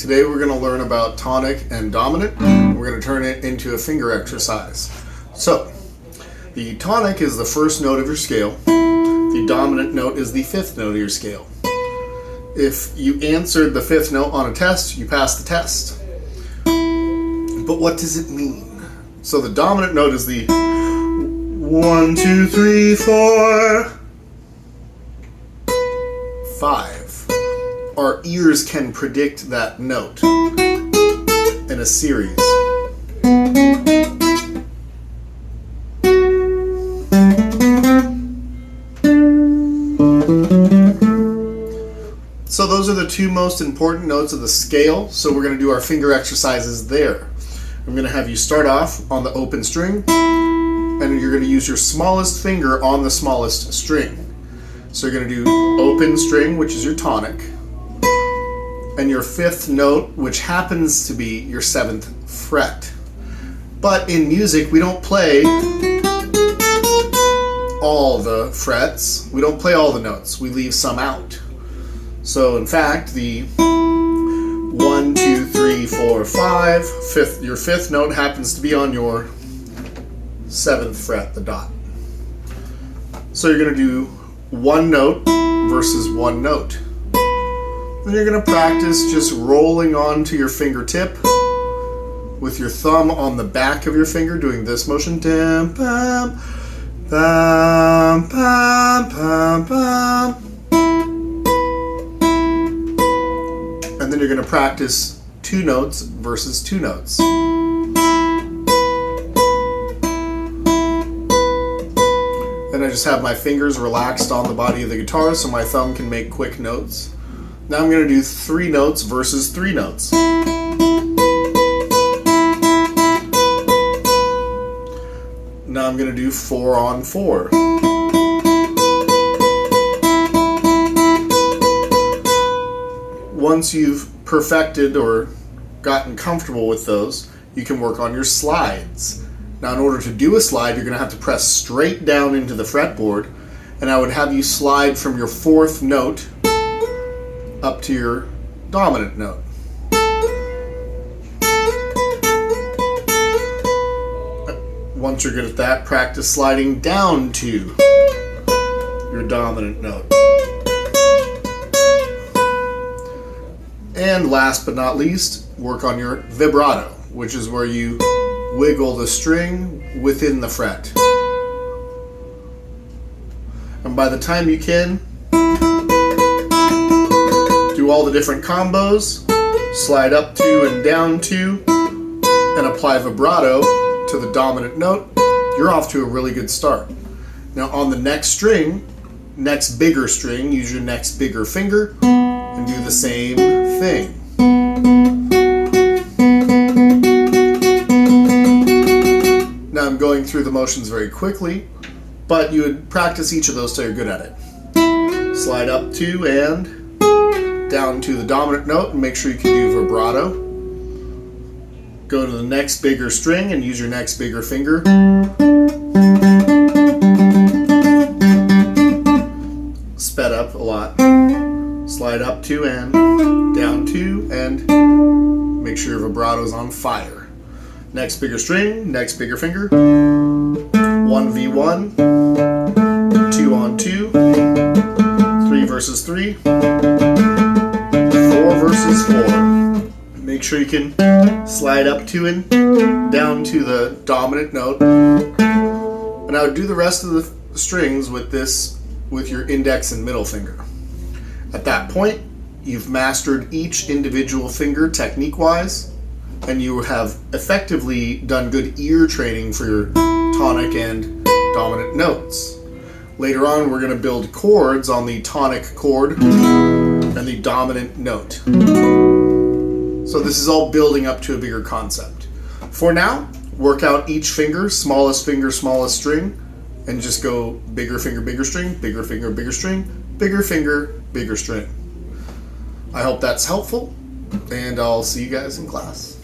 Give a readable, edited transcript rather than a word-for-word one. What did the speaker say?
Today we're going to learn about tonic and dominant. We're going to turn it into a finger exercise. So, the tonic is the first note of your scale. The dominant note is the fifth note of your scale. If you answered the fifth note on a test, you passed the test. But what does it mean? So the dominant note is the 1, 2, 3, 4, 5. Our ears can predict that note in a series. So those are the two most important notes of the scale, so we're going to do our finger exercises there. I'm going to have you start off on the open string, and you're going to use your smallest finger on the smallest string. So you're going to do open string, which is your tonic, and your fifth note, which happens to be your 7th fret. But in music, we don't play all the frets. We don't play all the notes. We leave some out. So in fact, the 1, 2, 3, 4, 5, your fifth note happens to be on your 7th fret, the dot. So you're going to do one note versus one note. Then you're going to practice just rolling onto your fingertip with your thumb on the back of your finger, doing this motion. Bam, bam, bam, bam, bam, bam. And then you're going to practice 2 notes versus 2 notes. And I just have my fingers relaxed on the body of the guitar so my thumb can make quick notes. Now I'm going to do 3 notes versus 3 notes. Now I'm going to do 4 on 4. Once you've perfected or gotten comfortable with those, you can work on your slides. Now in order to do a slide, you're going to have to press straight down into the fretboard, and I would have you slide from your 4th note up to your dominant note. Once you're good at that, practice sliding down to your dominant note. And last but not least, work on your vibrato, which is where you wiggle the string within the fret. And by the time you can do all the different combos, slide up to and down to, and apply vibrato to the dominant note, you're off to a really good start. Now on the next string, next bigger string, use your next bigger finger and do the same thing. Now I'm going through the motions very quickly, but you would practice each of those so you're good at it. Slide up to and down to the dominant note and make sure you can do vibrato. Go to the next bigger string and use your next bigger finger. Sped up a lot. Slide up to and down to, and make sure your vibrato is on fire. Next bigger string, next bigger finger. 1v1, 2 on 2, 3 versus 3, 4 versus 4. Make sure you can slide up to and down to the dominant note. And I would do the rest of the strings with your index and middle finger. At that point, you've mastered each individual finger technique-wise, and you have effectively done good ear training for your tonic and dominant notes. Later on, we're going to build chords on the tonic chord and the dominant note. So this is all building up to a bigger concept. For now, work out each finger, smallest string, and just go bigger finger, bigger string, bigger finger, bigger string, bigger finger, bigger string. I hope that's helpful, and I'll see you guys in class.